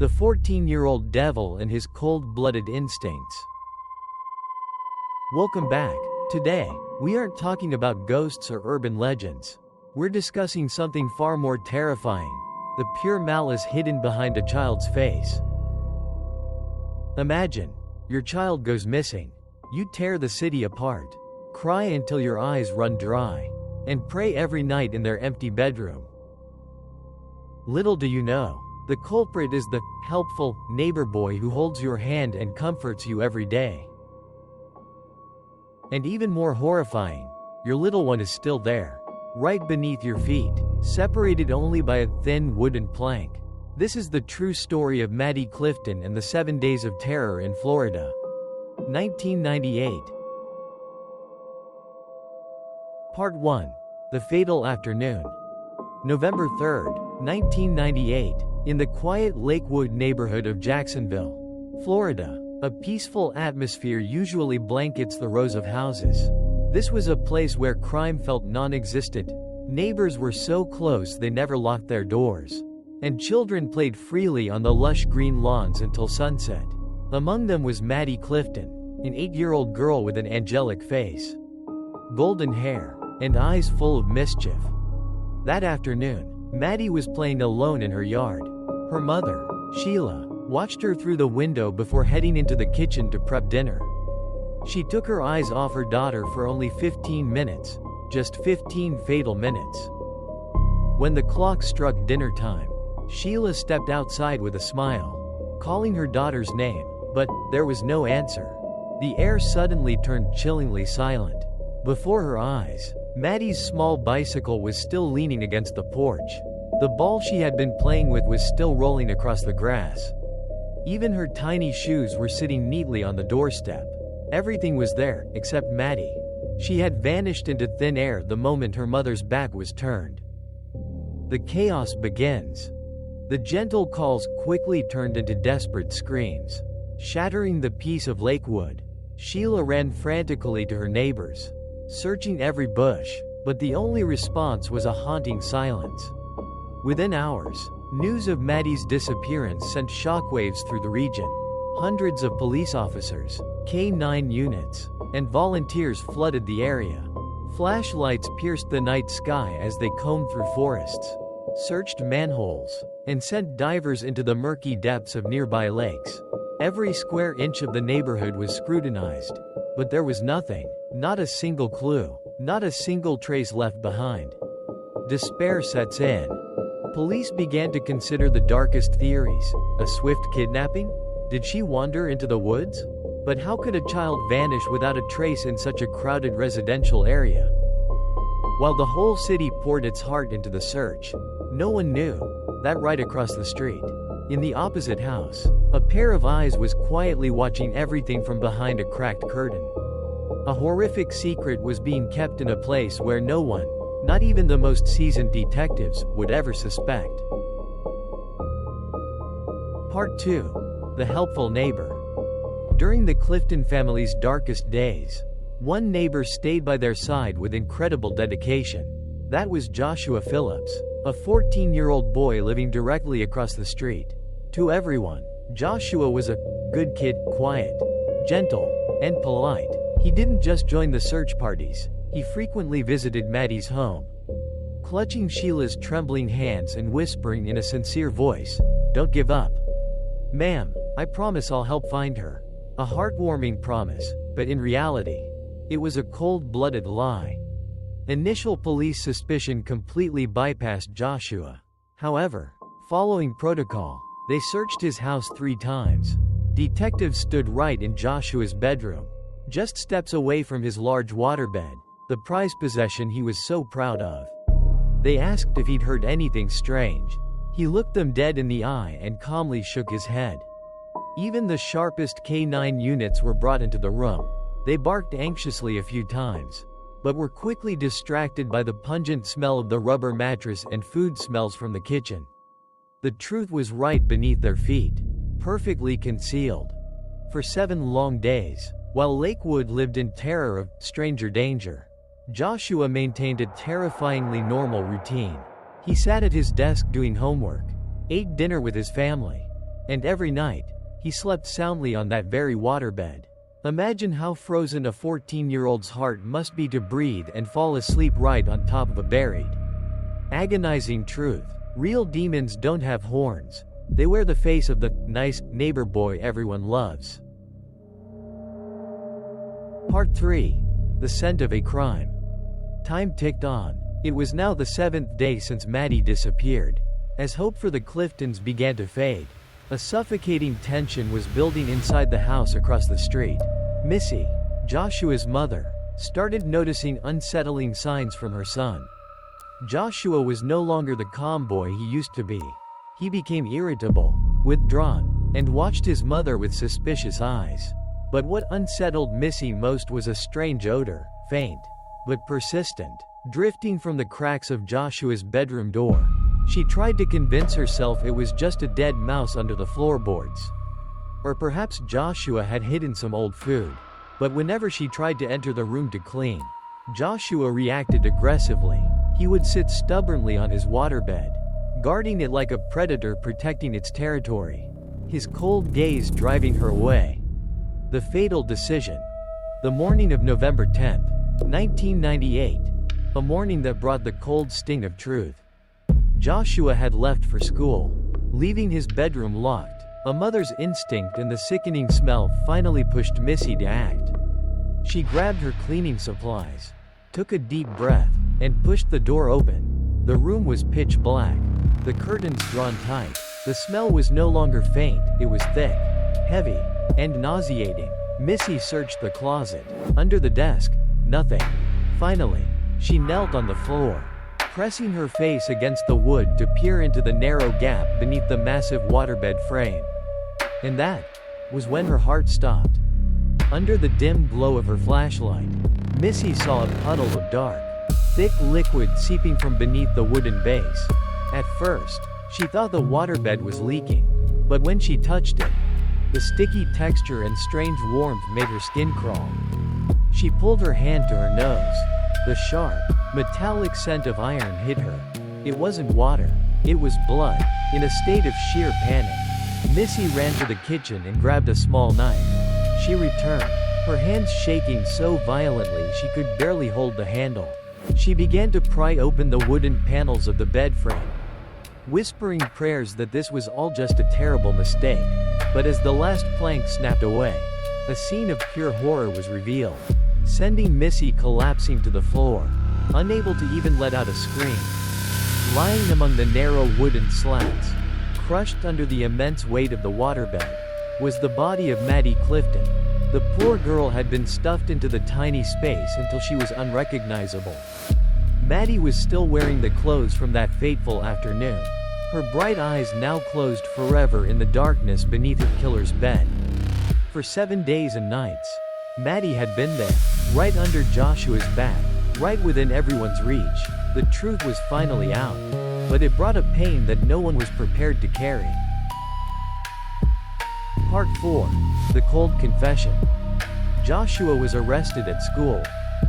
The 14-year-old devil and his cold-blooded instincts. Welcome back. Today, we aren't talking about ghosts or urban legends. We're discussing something far more terrifying: the pure malice hidden behind a child's face. Imagine, your child goes missing. You tear the city apart, cry until your eyes run dry, and pray every night in their empty bedroom. Little do you know, the culprit is the helpful neighbor boy who holds your hand and comforts you every day. And even more horrifying, your little one is still there, right beneath your feet, separated only by a thin wooden plank. This is the true story of Maddie Clifton and the 7 Days of Terror in Florida. 1998. Part 1. The Fatal Afternoon. November 3rd, 1998, in the quiet Lakewood neighborhood of Jacksonville, Florida. A peaceful atmosphere usually blankets the rows of houses. This was a place where crime felt non-existent. Neighbors were so close they never locked their doors, and children played freely on the lush green lawns until sunset. Among them was Maddie Clifton, an 8-year-old girl with an angelic face, golden hair, and eyes full of mischief. That afternoon, Maddie was playing alone in her yard. Her mother, Sheila, watched her through the window before heading into the kitchen to prep dinner. She took her eyes off her daughter for only 15 minutes, just 15 fatal minutes. When the clock struck dinner time, Sheila stepped outside with a smile, calling her daughter's name, but there was no answer. The air suddenly turned chillingly silent. Before her eyes, Maddie's small bicycle was still leaning against the porch. The ball she had been playing with was still rolling across the grass. Even her tiny shoes were sitting neatly on the doorstep. Everything was there, except Maddie. She had vanished into thin air the moment her mother's back was turned. The chaos begins. The gentle calls quickly turned into desperate screams. Shattering the peace of Lakewood, Sheila ran frantically to her neighbors, searching every bush, but the only response was a haunting silence. Within hours, news of Maddie's disappearance sent shockwaves through the region. Hundreds of police officers, K-9 units, and volunteers flooded the area. Flashlights pierced the night sky as they combed through forests, searched manholes, and sent divers into the murky depths of nearby lakes. Every square inch of the neighborhood was scrutinized, but there was nothing, not a single clue, not a single trace left behind. Despair sets in. Police began to consider the darkest theories. A swift kidnapping? Did she wander into the woods? But how could a child vanish without a trace in such a crowded residential area? While the whole city poured its heart into the search, no one knew that right across the street, in the opposite house, a pair of eyes was quietly watching everything from behind a cracked curtain. A horrific secret was being kept in a place where no one, not even the most seasoned detectives, would ever suspect. Part 2. The Helpful Neighbor. During the Clifton family's darkest days, one neighbor stayed by their side with incredible dedication. That was Joshua Phillips, a 14-year-old boy living directly across the street. To everyone, Joshua was a good kid, quiet, gentle, and polite. He didn't just join the search parties, he frequently visited Maddie's home. Clutching Sheila's trembling hands and whispering in a sincere voice, "Don't give up. Ma'am, I promise I'll help find her." A heartwarming promise, but in reality, it was a cold-blooded lie. Initial police suspicion completely bypassed Joshua. However, following protocol, they searched his house 3 times. Detectives stood right in Joshua's bedroom, just steps away from his large waterbed, the prized possession he was so proud of. They asked if he'd heard anything strange. He looked them dead in the eye and calmly shook his head. Even the sharpest K-9 units were brought into the room. They barked anxiously a few times, but were quickly distracted by the pungent smell of the rubber mattress and food smells from the kitchen. The truth was right beneath their feet, perfectly concealed. For 7 long days, while Lakewood lived in terror of stranger danger, Joshua maintained a terrifyingly normal routine. He sat at his desk doing homework, ate dinner with his family, And every night, he slept soundly on that very waterbed. Imagine how frozen a 14-year-old's heart must be to breathe and fall asleep right on top of a buried. Agonizing truth. Real demons don't have horns. They wear the face of the nice neighbor boy everyone loves. Part 3. The Scent of a Crime. Time ticked on. It was now the 7th day since Maddie disappeared. As hope for the Cliftons began to fade, a suffocating tension was building inside the house across the street. Missy, Joshua's mother, started noticing unsettling signs from her son. Joshua was no longer the calm boy he used to be. He became irritable, withdrawn, and watched his mother with suspicious eyes. But what unsettled Missy most was a strange odor, faint, but persistent, drifting from the cracks of Joshua's bedroom door. She tried to convince herself it was just a dead mouse under the floorboards. Or perhaps Joshua had hidden some old food. But whenever she tried to enter the room to clean, Joshua reacted aggressively. He would sit stubbornly on his waterbed, guarding it like a predator protecting its territory, his cold gaze driving her away. The fatal decision. The morning of November 10, 1998. A morning that brought the cold sting of truth. Joshua had left for school, leaving his bedroom locked. A mother's instinct and the sickening smell finally pushed Missy to act. She grabbed her cleaning supplies, took a deep breath, and pushed the door open. The room was pitch black, the curtains drawn tight. The smell was no longer faint, it was thick, heavy, and nauseating. Missy searched the closet, under the desk, nothing. Finally, she knelt on the floor, pressing her face against the wood to peer into the narrow gap beneath the massive waterbed frame. And that was when her heart stopped. Under the dim glow of her flashlight, Missy saw a puddle of dark, thick liquid seeping from beneath the wooden base. At first, she thought the waterbed was leaking, but when she touched it, the sticky texture and strange warmth made her skin crawl. She pulled her hand to her nose. The sharp, metallic scent of iron hit her. It wasn't water, it was blood. In a state of sheer panic, Missy ran to the kitchen and grabbed a small knife. She returned, her hands shaking so violently she could barely hold the handle. She began to pry open the wooden panels of the bed frame, whispering prayers that this was all just a terrible mistake. But as the last plank snapped away, a scene of pure horror was revealed, sending Missy collapsing to the floor, unable to even let out a scream. Lying among the narrow wooden slats, crushed under the immense weight of the waterbed, was the body of Maddie Clifton. The poor girl had been stuffed into the tiny space until she was unrecognizable. Maddie was still wearing the clothes from that fateful afternoon, her bright eyes now closed forever in the darkness beneath her killer's bed. For 7 days and nights, Maddie had been there, right under Joshua's back, right within everyone's reach. The truth was finally out, but it brought a pain that no one was prepared to carry. Part 4. The Cold Confession. Joshua was arrested at school.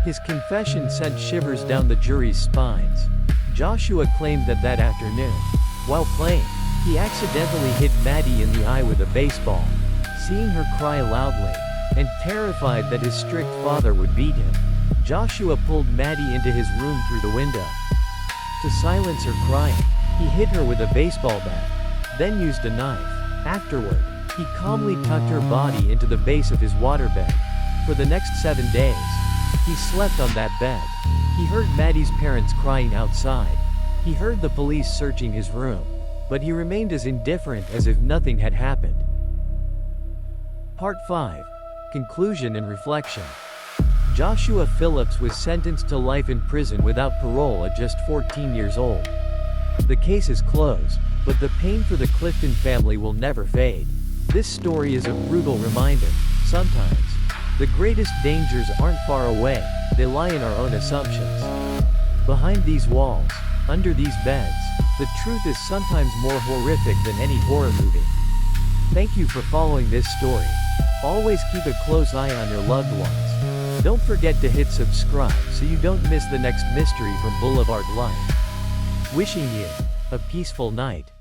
His confession sent shivers down the jury's spines. Joshua claimed that that afternoon, while playing, he accidentally hit Maddie in the eye with a baseball. Seeing her cry loudly, and terrified that his strict father would beat him, Joshua pulled Maddie into his room through the window. To silence her crying, he hit her with a baseball bat, then used a knife. Afterward, he calmly tucked her body into the base of his waterbed. For the next 7 days, he slept on that bed. He heard Maddie's parents crying outside. He heard the police searching his room, but he remained as indifferent as if nothing had happened. Part 5. Conclusion and Reflection. Joshua Phillips was sentenced to life in prison without parole at just 14 years old. The case is closed, but the pain for the Clifton family will never fade. This story is a brutal reminder. Sometimes, the greatest dangers aren't far away, they lie in our own assumptions. Behind these walls, under these beds, the truth is sometimes more horrific than any horror movie. Thank you for following this story. Always keep a close eye on your loved ones. Don't forget to hit subscribe so you don't miss the next mystery from Boulevard Life. Wishing you a peaceful night.